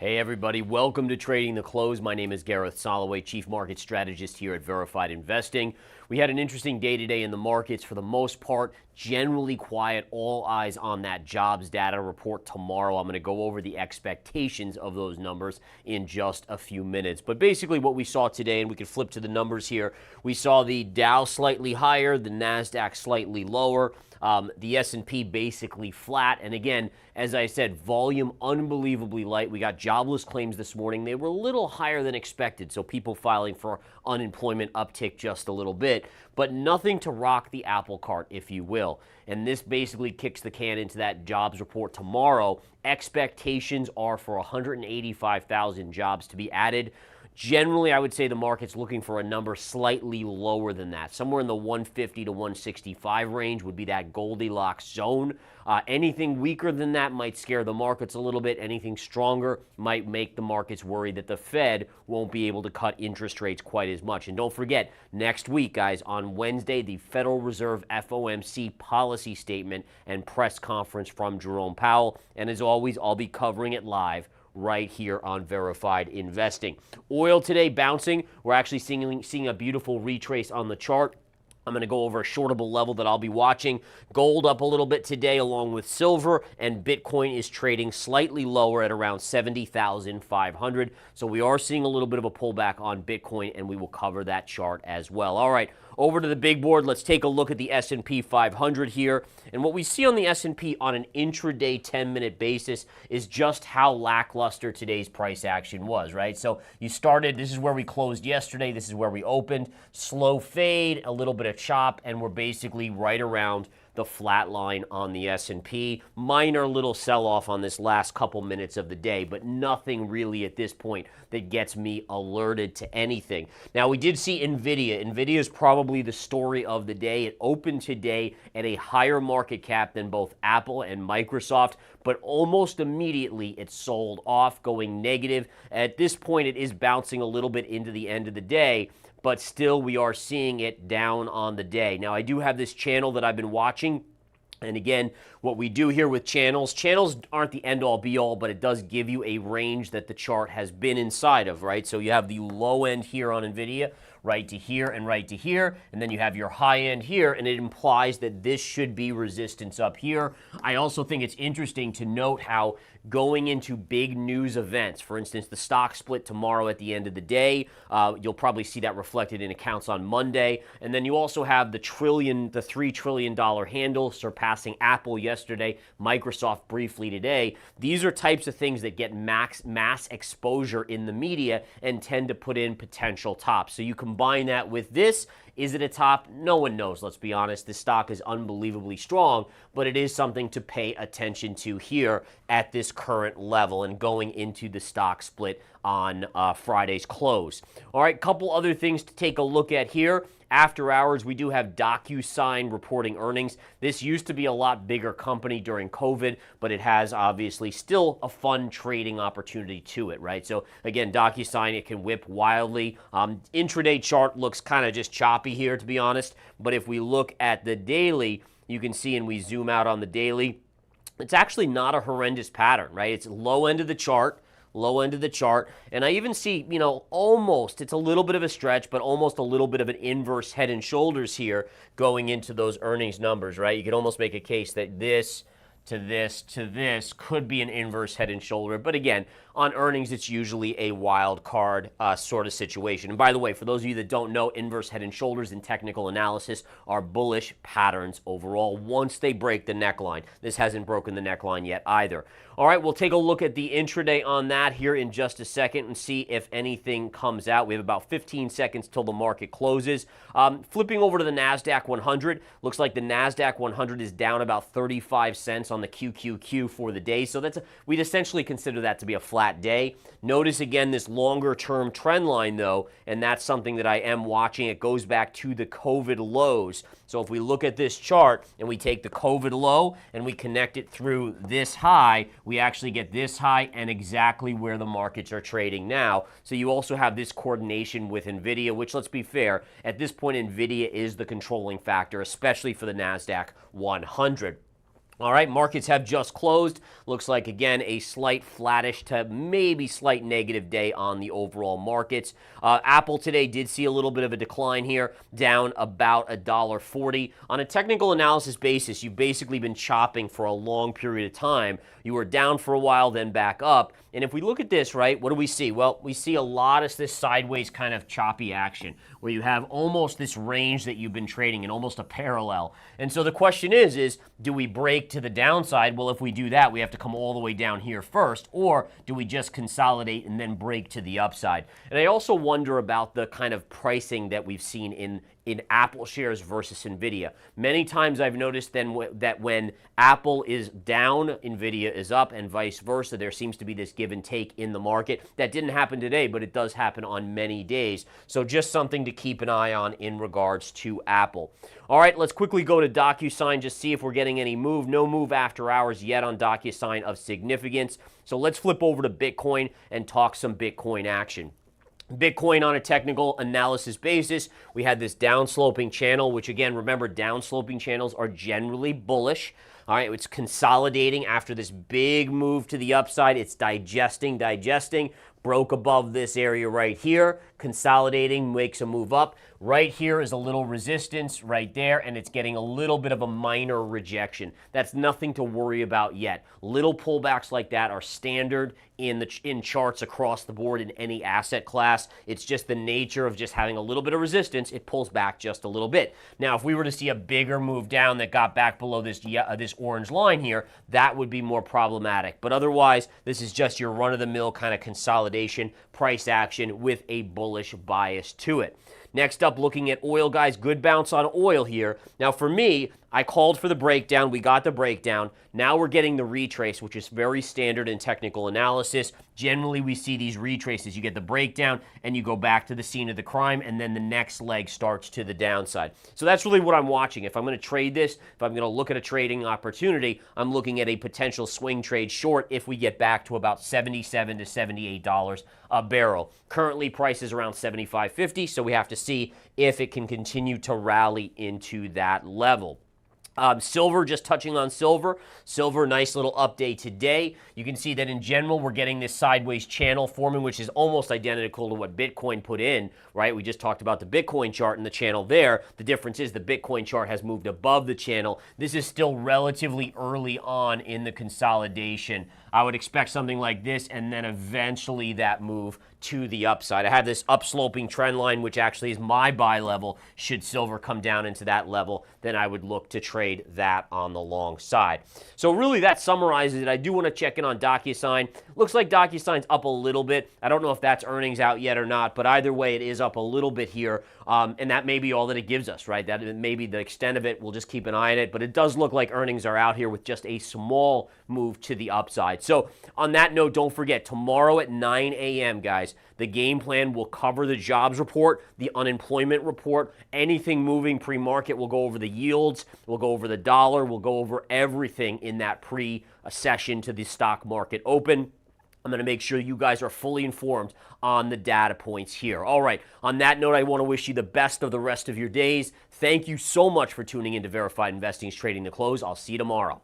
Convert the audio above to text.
Hey everybody, welcome to Trading the Close. My name is Gareth Soloway, Chief Market Strategist here at Verified Investing. We had an interesting day today in the markets. For the most part, generally quiet, all eyes on that jobs data report tomorrow. I'm going to go over the expectations of those numbers in just a few minutes. But basically what we saw today, and we can flip to the numbers here, we saw the Dow slightly higher, the NASDAQ slightly lower. The S&P basically flat. And again, as I said, volume unbelievably light. We got jobless claims this morning. They were a little higher than expected, so people filing for unemployment uptick just a little bit, but nothing to rock the apple cart, if you will. And this basically kicks the can into that jobs report tomorrow. Expectations are for 185,000 jobs to be added. Generally, I would say the market's looking for a number slightly lower than that. Somewhere in the 150 to 165 range would be that Goldilocks zone. Anything weaker than that might scare the markets a little bit. Anything stronger might make the markets worry that the Fed won't be able to cut interest rates quite as much. And don't forget, next week, guys, on Wednesday, the Federal Reserve FOMC policy statement and press conference from Jerome Powell. And as always, I'll be covering it live right here on Verified Investing. Oil today bouncing. We're actually seeing a beautiful retrace on the chart. I'm going to go over a shortable level that I'll be watching. Gold up a little bit today along with silver, and Bitcoin is trading slightly lower at around 70,500. So we are seeing a little bit of a pullback on Bitcoin, and we will cover that chart as well. All right, over to the big board. Let's take a look at the S&P 500 here. And what we see on the S&P on an intraday 10-minute basis is just how lackluster today's price action was, right? So you started, this is where we closed yesterday, this is where we opened, slow fade, a little bit of chop, and we're basically right around the flat line on the S&P. Minor little sell-off on this last couple minutes of the day, but nothing really at this point that gets me alerted to anything. Now, we did see NVDA. NVIDIA is probably the story of the day. It opened today at a higher market cap than both Apple and Microsoft, but almost immediately it sold off, going negative. At this point, it is bouncing a little bit into the end of the day, but still we are seeing it down on the day. Now, I do have this channel that I've been watching. And again, what we do here with channels aren't the end-all be-all, but it does give you a range that the chart has been inside of, right? So you have the low end here on NVIDIA, right to here and right to here, and then you have your high end here, and it implies that this should be resistance up here. I also think it's interesting to note how going into big news events, for instance, the stock split tomorrow at the end of the day, you'll probably see that reflected in accounts on Monday, and then you also have the $3 trillion handle surpassing Apple yesterday, Microsoft briefly today. These are types of things that get mass exposure in the media and tend to put in potential tops. So you combine that with this. Is it a top? No one knows, let's be honest. This stock is unbelievably strong, but it is something to pay attention to here at this current level and going into the stock split on Friday's close. All right, couple other things to take a look at here. After hours, we do have DocuSign reporting earnings. This used to be a lot bigger company during COVID, but it has obviously still a fun trading opportunity to it, right? So again, DocuSign, it can whip wildly. Intraday chart looks kind of just choppy here, to be honest. But if we look at the daily, you can see, and we zoom out on the daily, it's actually not a horrendous pattern, right? It's low end of the chart, and I even see, almost, it's a little bit of a stretch, but almost a little bit of an inverse head and shoulders here going into those earnings numbers, right? You could almost make a case that this to this could be an inverse head and shoulder. But again, on earnings, it's usually a wild card sort of situation. And by the way, for those of you that don't know, inverse head and shoulders in technical analysis are bullish patterns overall once they break the neckline. This hasn't broken the neckline yet either. All right, we'll take a look at the intraday on that here in just a second and see if anything comes out. We have about 15 seconds till the market closes. Flipping over to the NASDAQ 100, looks like the NASDAQ 100 is down about 35 cents on the QQQ for the day. So we'd essentially consider that to be a flat day. Notice again this longer term trend line though, and that's something that I am watching. It goes back to the COVID lows. So if we look at this chart and we take the COVID low and we connect it through this high, we actually get this high and exactly where the markets are trading now. So you also have this coordination with NVIDIA, which, let's be fair, at this point NVIDIA is the controlling factor, especially for the NASDAQ 100. All right, markets have just closed. Looks like, again, a slight flattish to maybe slight negative day on the overall markets. Apple today did see a little bit of a decline here, down about $1.40. On a technical analysis basis, you've basically been chopping for a long period of time. You were down for a while, then back up. And if we look at this, right, what do we see? Well, we see a lot of this sideways kind of choppy action where you have almost this range that you've been trading in, almost a parallel. And so the question is do we break to the downside? Well, if we do that, we have to come all the way down here first, or do we just consolidate and then break to the upside? And I also wonder about the kind of pricing that we've seen in Apple shares versus NVIDIA. Many times I've noticed that when Apple is down, NVIDIA is up, and vice versa. There seems to be this give and take in the market. That didn't happen today, but it does happen on many days. So just something to keep an eye on in regards to Apple. All right, let's quickly go to DocuSign, just see if we're getting any move. No move after hours yet on DocuSign of significance. So let's flip over to Bitcoin and talk some Bitcoin action. Bitcoin on a technical analysis basis, we had this downsloping channel, which again, remember, downsloping channels are generally bullish. All right, it's consolidating after this big move to the upside. It's digesting, broke above this area right here, consolidating, makes a move up. Right here is a little resistance right there, and it's getting a little bit of a minor rejection. That's nothing to worry about yet. Little pullbacks like that are standard in charts across the board in any asset class. It's just the nature of just having a little bit of resistance. It pulls back just a little bit. Now, if we were to see a bigger move down that got back below this orange line here, that would be more problematic. But otherwise, this is just your run-of-the-mill kind of consolidation, price action with a bullish bias to it. Next up, looking at oil, guys. Good bounce on oil here. Now, for me, I called for the breakdown. We got the breakdown. Now we're getting the retrace, which is very standard in technical analysis. Generally, we see these retraces. You get the breakdown, and you go back to the scene of the crime, and then the next leg starts to the downside. So that's really what I'm watching. If I'm going to trade this, if I'm going to look at a trading opportunity, I'm looking at a potential swing trade short if we get back to about $77 to $78 a barrel. Currently, price is around $75.50, so we have to see if it can continue to rally into that level. Silver, just touching on silver. Silver, nice little update today. You can see that in general, we're getting this sideways channel forming, which is almost identical to what Bitcoin put in, right? We just talked about the Bitcoin chart and the channel there. The difference is the Bitcoin chart has moved above the channel. This is still relatively early on in the consolidation. I would expect something like this, and then eventually that move to the upside. I have this upsloping trend line, which actually is my buy level. Should silver come down into that level, then I would look to trade that on the long side. So really that summarizes it. I do want to check in on DocuSign. Looks like DocuSign's up a little bit. I don't know if that's earnings out yet or not, but either way, it is up a little bit here, and that may be all that it gives us, right? That may be the extent of it. We'll just keep an eye on it, but it does look like earnings are out here with just a small move to the upside. So on that note, don't forget, tomorrow at 9 a.m., guys, the game plan will cover the jobs report, the unemployment report, anything moving pre-market. We'll go over the yields, we'll go over the dollar, we'll go over everything in that pre-session to the stock market open. I'm going to make sure you guys are fully informed on the data points here. All right, on that note, I want to wish you the best of the rest of your days. Thank you so much for tuning in to Verified Investing's Trading the Close. I'll see you tomorrow.